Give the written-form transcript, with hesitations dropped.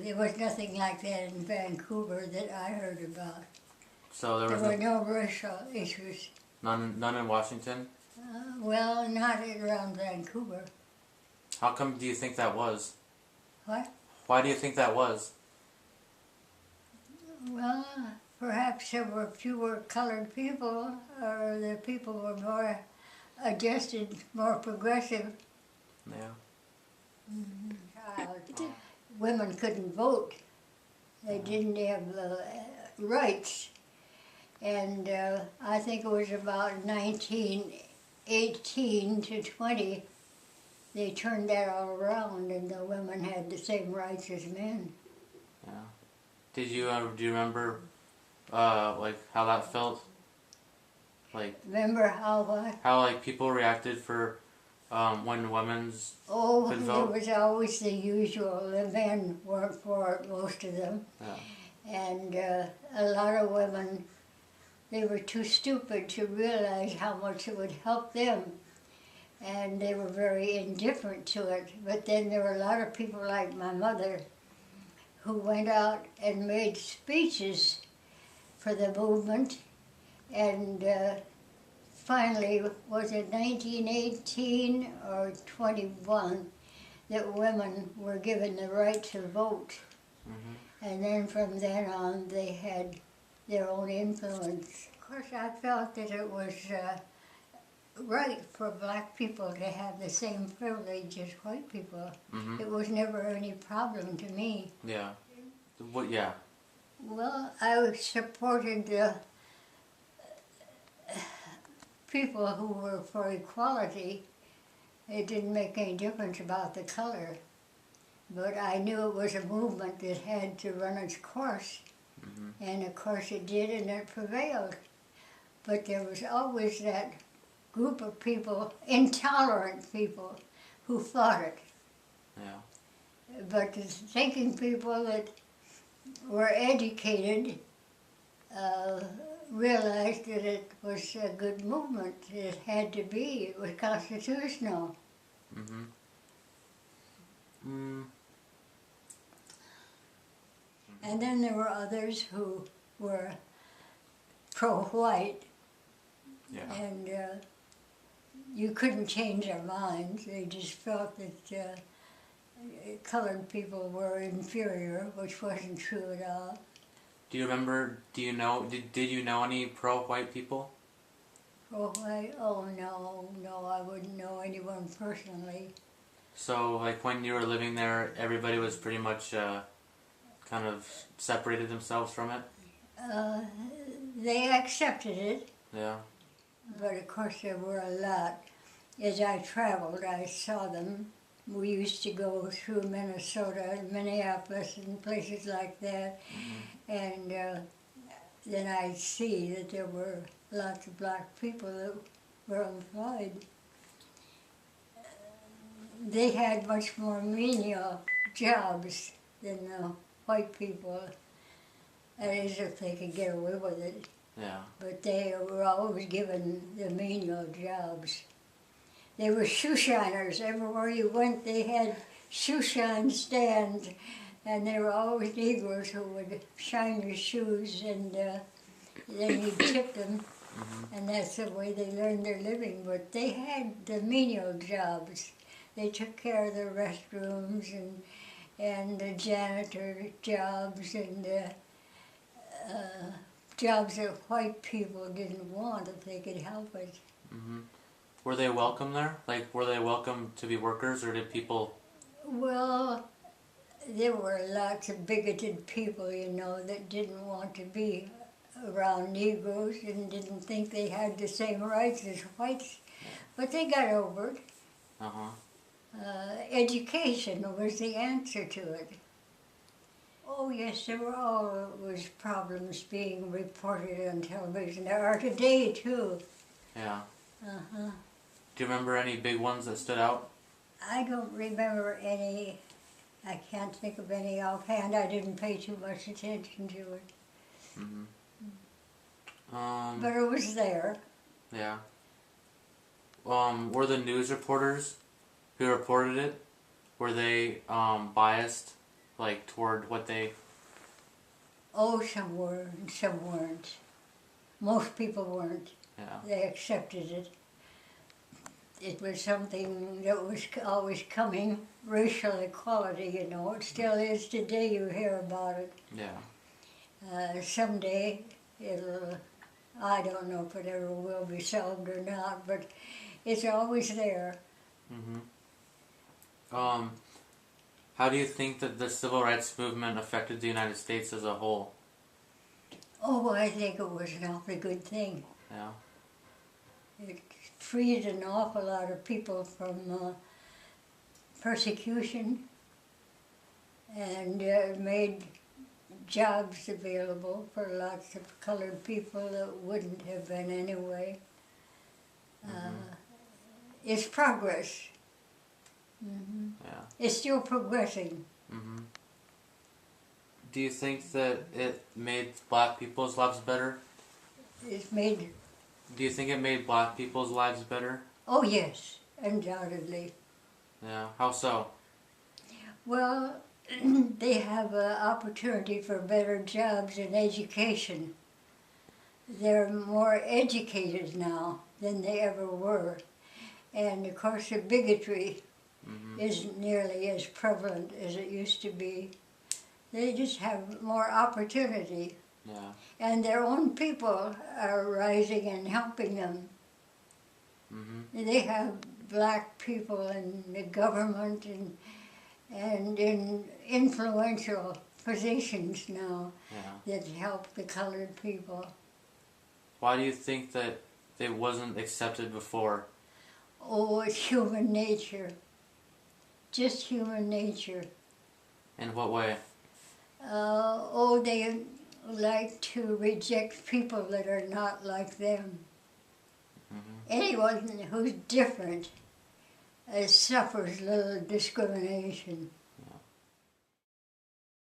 There was nothing like that in Vancouver that I heard about. So there were no racial issues. None in Washington? Well, not around Vancouver. How come do you think that was? What? Why do you think that was? Well, perhaps there were fewer colored people, or the people were more adjusted, more progressive. Yeah. Women couldn't vote. They didn't have rights. And I think it was about 1918 to 20, they turned that all around, and the women had the same rights as men. Yeah. Do you remember, like how that felt? Like. Remember how what? How like people reacted for, when women's could vote? It was always the usual. The men weren't for it, most of them. Yeah. And a lot of women, they were too stupid to realize how much it would help them. And they were very indifferent to it. But then there were a lot of people like my mother who went out and made speeches for the movement. And finally, was it 1918 or 21, that women were given the right to vote. Mm-hmm. And then from then on, they had their own influence. Of course, I felt that it was right for black people to have the same privilege as white people. Mm-hmm. It was never any problem to me. Yeah. What? Yeah. Well, I supported the people who were for equality. It didn't make any difference about the color. But I knew it was a movement that had to run its course. Mm-hmm. And of course it did, and it prevailed. But there was always that group of people, intolerant people, who fought it. Yeah. But the thinking people that were educated realized that it was a good movement. It had to be. It was constitutional. Mm-hmm. Mm. And then there were others who were pro-white. Yeah. And you couldn't change their minds. They just felt that colored people were inferior, which wasn't true at all. Do you remember, did you know any pro-white people? Pro-white? Oh, no, I wouldn't know anyone personally. So, like, when you were living there, everybody was pretty much kind of separated themselves from it? They accepted it. Yeah. But of course there were a lot. As I traveled, I saw them. We used to go through Minnesota and Minneapolis and places like that. Mm-hmm. And then I'd see that there were lots of black people that were employed. They had much more menial jobs than the white people. That is, if they could get away with it. Yeah. But they were always given the menial jobs. They were shoe shiners. Everywhere you went, they had shoe shine stands, and there were always Negroes who would shine your shoes, and then you'd tip them, mm-hmm. And that's the way they learned their living. But they had the menial jobs. They took care of the restrooms and the janitor jobs and jobs that white people didn't want if they could help it. Mm-hmm. Were they welcome there? Like, were they welcome to be workers, or did people... Well, there were lots of bigoted people, you know, that didn't want to be around Negroes and didn't think they had the same rights as whites. But they got over it. Uh-huh. Education was the answer to it. Oh yes, there were always problems being reported on television. There are today too. Yeah. Uh-huh. Do you remember any big ones that stood out? I don't remember any. I can't think of any offhand. I didn't pay too much attention to it. Mm-hmm. But it was there. Yeah. Were the news reporters who reported it, were they biased? like toward what they? Oh, some were and some weren't. Most people weren't. Yeah. They accepted it. It was something that was always coming, racial equality, you know. It still is today, you hear about it. Yeah. Someday it'll, I don't know if it ever will be solved or not, but it's always there. How do you think that the civil rights movement affected the United States as a whole? Oh, I think it was an awfully good thing. Yeah. It freed an awful lot of people from persecution and made jobs available for lots of colored people that wouldn't have been anyway. It's progress. Yeah. It's still progressing. Do you think that it made black people's lives better? It's made, Do you think it made black people's lives better? oh yes, undoubtedly. Yeah. How so? Well, they have an opportunity for better jobs and education. They're more educated now than they ever were. And of course the bigotry isn't nearly as prevalent as it used to be. They just have more opportunity. Yeah. And their own people are rising and helping them. They have black people in the government and in influential positions now Yeah. that help the colored people. Why do you think that it wasn't accepted before? Oh, it's human nature. Just human nature. In what way? They like to reject people that are not like them. Anyone who's different suffers little discrimination.